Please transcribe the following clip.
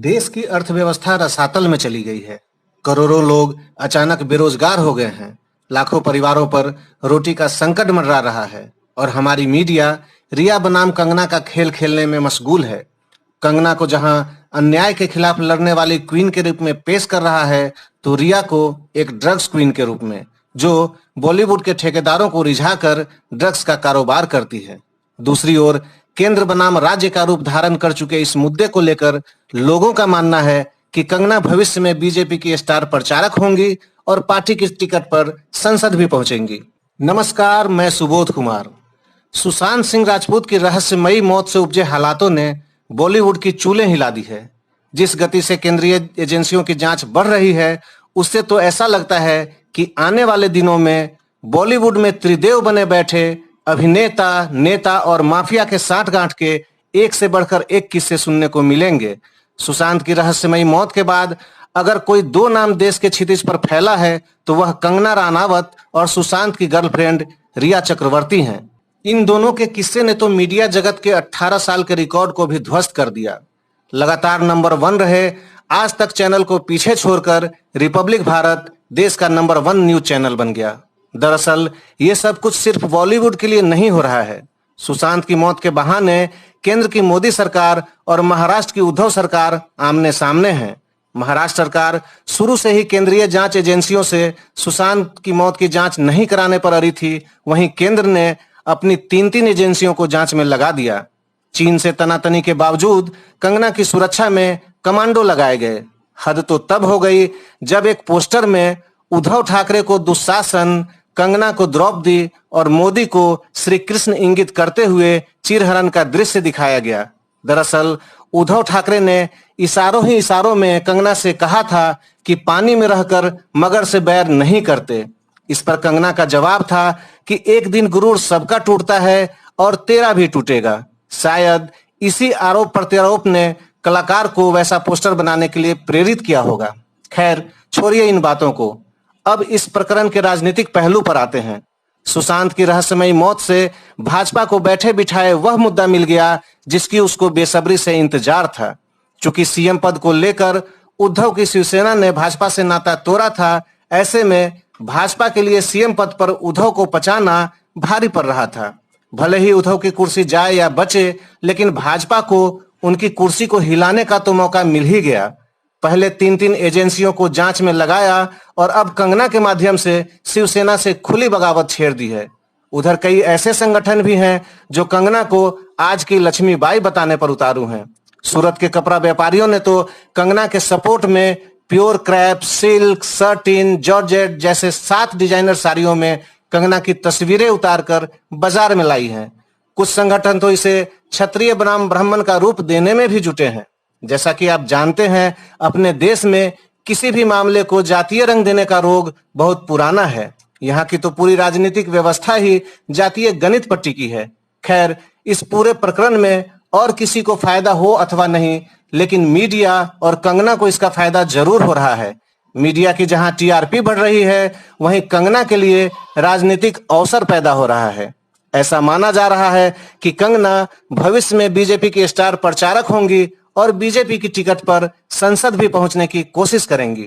देश की अर्थव्यवस्था रसातल में चली गई है। करोड़ों लोग अचानक बेरोजगार हो गए हैं। लाखों परिवारों पर रोटी का संकट मंडरा रहा है और हमारी मीडिया रिया बनाम कंगना का खेल खेलने में मशगूल है। कंगना को जहां अन्याय के खिलाफ लड़ने वाली क्वीन के रूप में पेश कर रहा है, तो रिया को एक ड्रग्स क्वीन के रूप में, जो बॉलीवुड के ठेकेदारों को रिझाकर ड्रग्स का कारोबार करती है। दूसरी ओर केंद्र बनाम राज्य का रूप धारण कर चुके इस मुद्दे को लेकर लोगों का मानना है कि कंगना भविष्य में बीजेपी की स्टार प्रचारक होंगी और पार्टी की टिकट पर संसद भी पहुंचेंगी। नमस्कार, मैं सुबोध कुमार। सुशांत सिंह राजपूत की रहस्यमयी मौत से उपजे हालातों ने बॉलीवुड की चूलें हिला दी है। जिस गति से केंद्रीय एजेंसियों की जांच बढ़ रही है, उससे तो ऐसा लगता है कि आने वाले दिनों में बॉलीवुड में त्रिदेव बने बैठे अभिनेता, नेता और माफिया के साठगांठ के एक से बढ़कर एक किस्से सुनने को मिलेंगे। सुशांत की रहस्यमयी मौत के बाद अगर कोई दो नाम देश के क्षितिज पर फैला है, तो वह कंगना रनावत और सुशांत की गर्लफ्रेंड रिया चक्रवर्ती हैं। इन दोनों के किस्से ने तो मीडिया जगत के 18 साल के रिकॉर्ड को भी ध्वस्त कर दिया। लगातार नंबर 1 रहे आज तक चैनल को पीछे छोड़कर रिपब्लिक भारत देश का नंबर 1 न्यूज चैनल बन गया। दरअसल ये सब कुछ सिर्फ बॉलीवुड के लिए नहीं हो रहा है। सुशांत की मौत के बहाने केंद्र की मोदी सरकार और महाराष्ट्र की उद्धव सरकार आमने सामने हैं। महाराष्ट्र सरकार शुरू से ही केंद्रीय जांच एजेंसियों से सुशांत की मौत की जांच नहीं कराने पर अड़ी थी। वहीं केंद्र ने अपनी 3 एजेंसियों को जांच में लगा दिया। चीन से तनातनी के बावजूद कंगना की सुरक्षा में कमांडो लगाए गए। हद तो तब हो गई जब एक पोस्टर में उद्धव ठाकरे को दुशासन, कंगना को द्रौपदी और मोदी को श्री कृष्ण इंगित करते हुए चीरहरण का दृश्य दिखाया गया। दरअसल उद्धव ठाकरे ने इशारों ही इशारों में कंगना से कहा था कि पानी में रहकर मगर से बैर नहीं करते। इस पर कंगना का जवाब था कि एक दिन गुरूर सबका टूटता है और तेरा भी टूटेगा। शायद इसी आरोप प्रत्यारोप ने कलाकार को वैसा पोस्टर बनाने के लिए प्रेरित किया होगा। खैर, छोड़िए इन बातों को। अब इस प्रकरण के राजनीतिक पहलू पर आते हैं। सुशांत की रहस्यमयी मौत से भाजपा को बैठे बिठाए वह मुद्दा मिल गया जिसकी उसको बेसब्री से इंतजार था। चूंकि सीएम पद को लेकर उद्धव की शिवसेना ने भाजपा से नाता तोड़ा था, ऐसे में भाजपा के लिए सीएम पद पर उद्धव को पचाना भारी पड़ रहा था। भले ही उद्धव की कुर्सी जाए या बचे, लेकिन भाजपा को उनकी कुर्सी को हिलाने का तो मौका मिल ही गया। पहले 3 एजेंसियों को जांच में लगाया और अब कंगना के माध्यम से शिवसेना से खुली बगावत छेड़ दी है। उधर कई ऐसे संगठन भी हैं जो कंगना को आज की लक्ष्मीबाई बताने पर उतारू हैं। सूरत के कपड़ा व्यापारियों ने तो कंगना के सपोर्ट में pure crepe, silk, satin, georgette जैसे 7 डिजाइनर साड़ियों में कंगना की तस्वीरें उतारकर बाजार में लाई हैं। कुछ संगठन तो इसे क्षत्रिय बनाम ब्राह्मण का रूप देने में भी जुटे हैं। जैसा कि आप जानते हैं, अपने देश में किसी भी मामले को जातीय रंग देने का रोग बहुत पुराना है। यहाँ की तो पूरी राजनीतिक व्यवस्था ही जातीय गणित पर टिकी है। खैर, इस पूरे प्रकरण में और किसी को फायदा हो अथवा नहीं, लेकिन मीडिया और कंगना को इसका फायदा जरूर हो रहा है। मीडिया की जहां टीआरपी बढ़ रही है, वहीं कंगना के लिए राजनीतिक अवसर पैदा हो रहा है। ऐसा माना जा रहा है कि कंगना भविष्य में बीजेपी की स्टार प्रचारक होंगी और बीजेपी की टिकट पर संसद भी पहुंचने की कोशिश करेंगी।